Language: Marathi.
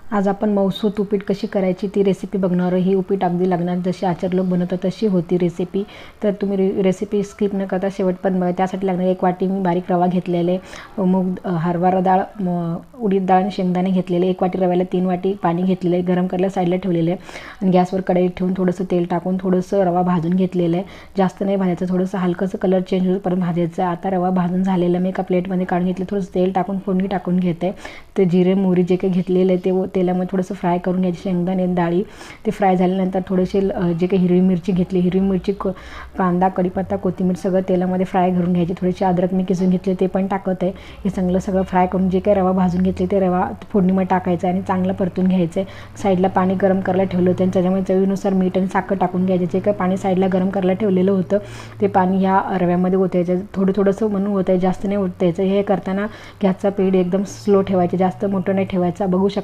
आज आपण मऊसूत उपीट कशी करायची ती रेसिपी बघणार आहे। ही उपीट अगदी लग्नात जशी आचार लोक बनवतात तशी होती रेसिपी। तर तुम्ही रेसिपी स्किप न करता शेवटपर्यंत बघा। त्यासाठी लागणारे 1 वाटी मी बारीक रवा घेतलेले, हरभरा डाळ, उडीद डाळ आणि शेंगदाणे घेतलेले, 1 वाटी रव्याला 3 वाटी पाणी घेतलेले, गरम करायला साईडला ठेवलेले आणि गॅसवर कढई ठेवून थोडंसं तेल टाकून थोडंसं रवा भाजून घेतलेलं आहे। जास्त नाही भाजायचं, थोडंसं हलकंसं कलर चेंज होईपर्यंत भाजायचं। आता रवा भाजून झालेला मी एका प्लेटमध्ये काढून घेतले, थोडंसं तेल टाकून फोडणी टाकून घेते। ते जिरे मोहरी जे काही घेतलेलं आहे ते तेलामध्ये थोडंसं फ्राय करून घ्यायचे। शेंगदाणे डाळी ते फ्राय झाल्यानंतर थोडेसे जे काही हिरवी मिरची घेतली, हिरवी मिरची, कांदा, कढीपत्ता, कोथिंबीर सगळं तेलामध्ये फ्राय करून घ्यायचे। थोडीशी अद्रक मी किसून घेतले ते पण टाकत आहे। हे सगळं फ्राय करून जे काही रवा भाजून घेतले ते रवा फोडणीमध्ये टाकायचा आणि चांगलं परतून घ्यायचं आहे। साईडला पाणी गरम करायला ठेवलं होतं आणि त्याच्यामध्ये चवीनुसार मीठ आणि साखर टाकून घ्यायचे। जे काही पाणी साईडला गरम करायला ठेवलेलं होतं ते पाणी ह्या रव्यामध्ये ओतायचं, थोडंसं म्हणून ओतायचं, जास्त नाही ओतायचं। हे करताना गॅसचा पेड एकदम स्लो ठेवायचे, जास्त मोठं नाही ठेवायचा। बघू शकता